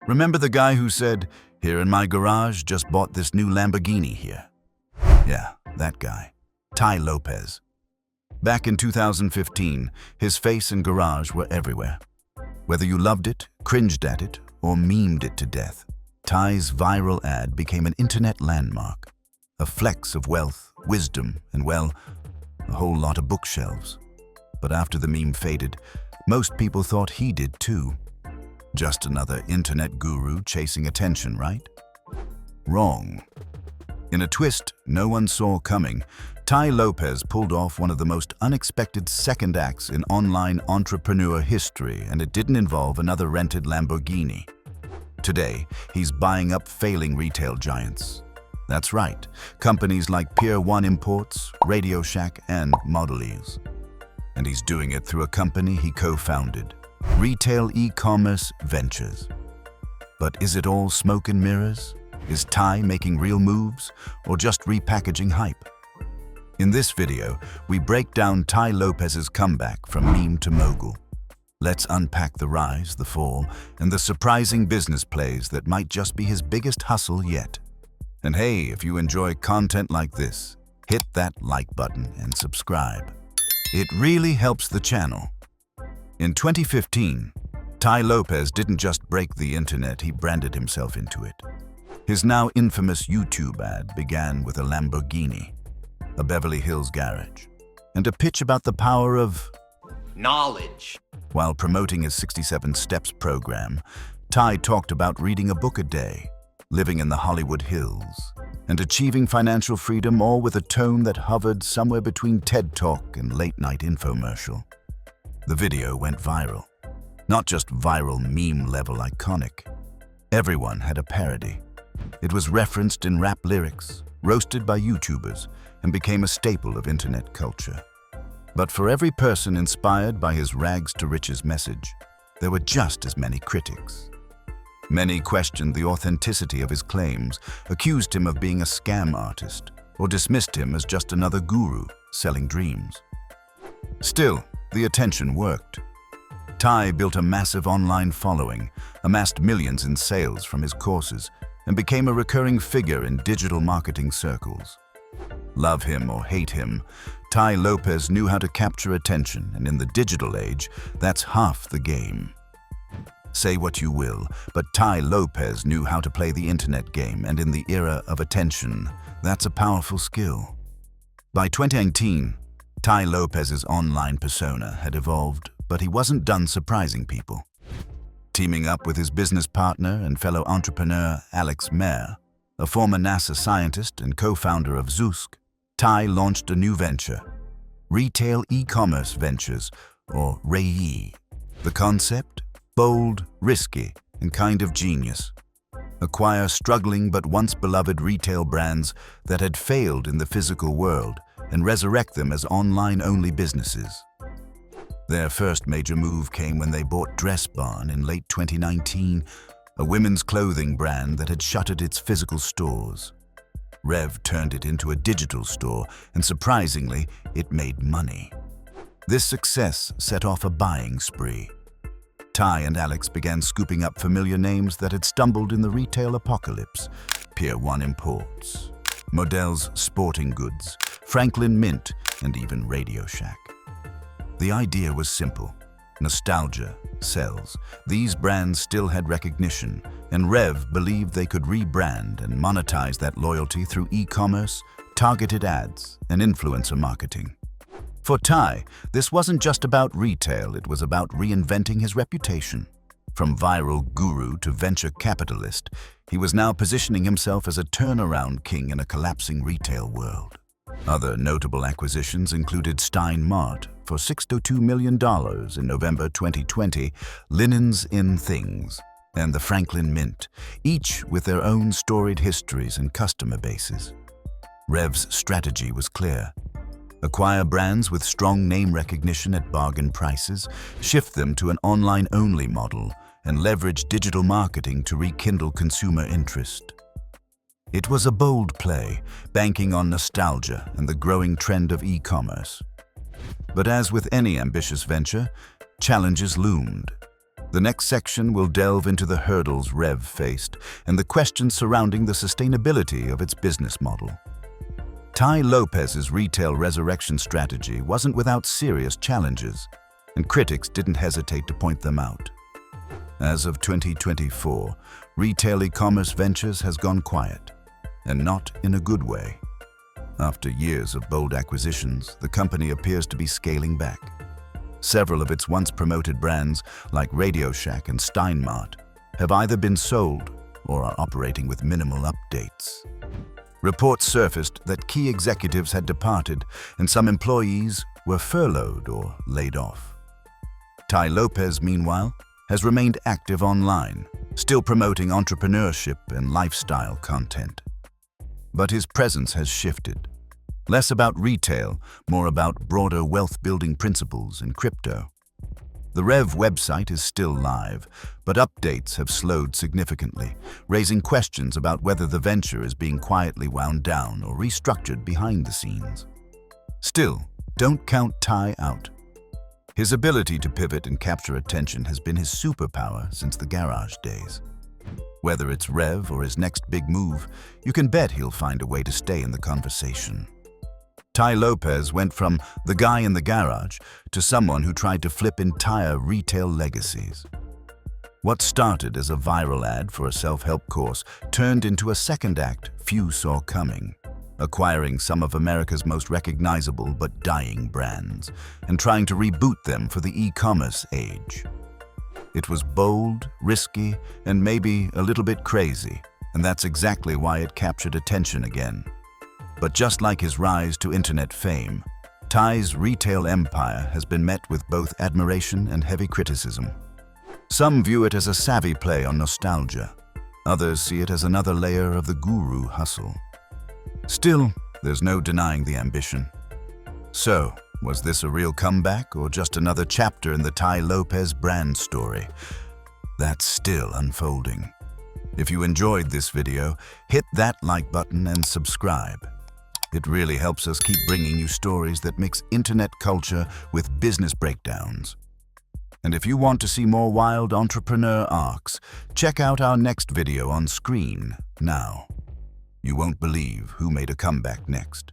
Remember the guy who said, "Here in my garage, just bought this new Lamborghini here"? Yeah, that guy. Tai Lopez. Back in 2015, his face and garage were everywhere. Whether you loved it, cringed at it, or memed it to death, Tai's viral ad became an internet landmark. A flex of wealth, wisdom, and, well, a whole lot of bookshelves. But after the meme faded, most people thought he did too. Just another internet guru chasing attention, right? Wrong. In a twist no one saw coming, Tai Lopez pulled off one of the most unexpected second acts in online entrepreneur history, and it didn't involve another rented Lamborghini. Today, he's buying up failing retail giants. That's right, companies like Pier Imports, RadioShack, and Modell. And he's doing it through a company he co-founded, Retail Ecommerce Ventures. But is it all smoke and mirrors? Is Tai making real moves, or just repackaging hype? In this video, we break down Tai Lopez's comeback from meme to mogul. Let's unpack the rise, the fall, and the surprising business plays that might just be his biggest hustle yet. And hey, if you enjoy content like this, hit that like button and subscribe. It really helps the channel. In 2015, Tai Lopez didn't just break the internet, he branded himself into it. His now infamous YouTube ad began with a Lamborghini, a Beverly Hills garage, and a pitch about the power of knowledge. While promoting his 67 Steps program, Tai talked about reading a book a day, living in the Hollywood Hills, and achieving financial freedom, all with a tone that hovered somewhere between TED Talk and late-night infomercial. The video went viral. Not just viral meme-level iconic. Everyone had a parody. It was referenced in rap lyrics, roasted by YouTubers, and became a staple of internet culture. But for every person inspired by his rags-to-riches message, there were just as many critics. Many questioned the authenticity of his claims, accused him of being a scam artist, or dismissed him as just another guru selling dreams. Still, the attention worked. Tai built a massive online following, amassed millions in sales from his courses, and became a recurring figure in digital marketing circles. Love him or hate him, Tai Lopez knew how to capture attention, and in the digital age, that's half the game. Say what you will, but Tai Lopez knew how to play the internet game, and in the era of attention, that's a powerful skill. By 2019, Tai Lopez's online persona had evolved, but he wasn't done surprising people. Teaming up with his business partner and fellow entrepreneur Alex Mayer, a former NASA scientist and co-founder of Zoosk, Tai launched a new venture, Retail Ecommerce Ventures, or RAE. The concept? Bold, risky, and kind of genius. Acquire struggling but once beloved retail brands that had failed in the physical world and resurrect them as online-only businesses. Their first major move came when they bought Dress Barn in late 2019, a women's clothing brand that had shuttered its physical stores. Rev turned it into a digital store, and surprisingly, it made money. This success set off a buying spree. Tai and Alex began scooping up familiar names that had stumbled in the retail apocalypse: Pier Imports, Modell's Sporting Goods, Franklin Mint, and even RadioShack. The idea was simple. Nostalgia sells. These brands still had recognition, and Rev believed they could rebrand and monetize that loyalty through e-commerce, targeted ads, and influencer marketing. For Tai, this wasn't just about retail, it was about reinventing his reputation. From viral guru to venture capitalist, he was now positioning himself as a turnaround king in a collapsing retail world. Other notable acquisitions included Stein Mart for $62 million in November 2020, Linens in Things, and the Franklin Mint, each with their own storied histories and customer bases. Rev's strategy was clear. Acquire brands with strong name recognition at bargain prices, shift them to an online-only model, and leverage digital marketing to rekindle consumer interest. It was a bold play, banking on nostalgia and the growing trend of e-commerce. But as with any ambitious venture, challenges loomed. The next section will delve into the hurdles Rev faced and the questions surrounding the sustainability of its business model. Tai Lopez's retail resurrection strategy wasn't without serious challenges, and critics didn't hesitate to point them out. As of 2024, retail e-commerce ventures has gone quiet, and not in a good way. After years of bold acquisitions, the company appears to be scaling back. Several of its once promoted brands, like RadioShack and Steinmart, have either been sold or are operating with minimal updates. Reports surfaced that key executives had departed and some employees were furloughed or laid off. Tai Lopez, meanwhile, has remained active online, still promoting entrepreneurship and lifestyle content. But his presence has shifted. Less about retail, more about broader wealth-building principles and crypto. The Rev website is still live, but updates have slowed significantly, raising questions about whether the venture is being quietly wound down or restructured behind the scenes. Still, don't count Tai out. His ability to pivot and capture attention has been his superpower since the garage days. Whether it's Rev or his next big move, you can bet he'll find a way to stay in the conversation. Tai Lopez went from the guy in the garage to someone who tried to flip entire retail legacies. What started as a viral ad for a self-help course turned into a second act few saw coming, acquiring some of America's most recognizable but dying brands and trying to reboot them for the e-commerce age. It was bold, risky, and maybe a little bit crazy, and that's exactly why it captured attention again. But just like his rise to internet fame, Tai's retail empire has been met with both admiration and heavy criticism. Some view it as a savvy play on nostalgia. Others see it as another layer of the guru hustle. Still, there's no denying the ambition. So, was this a real comeback or just another chapter in the Tai Lopez brand story? That's still unfolding. If you enjoyed this video, hit that like button and subscribe. It really helps us keep bringing you stories that mix internet culture with business breakdowns. And if you want to see more wild entrepreneur arcs, check out our next video on screen now. You won't believe who made a comeback next.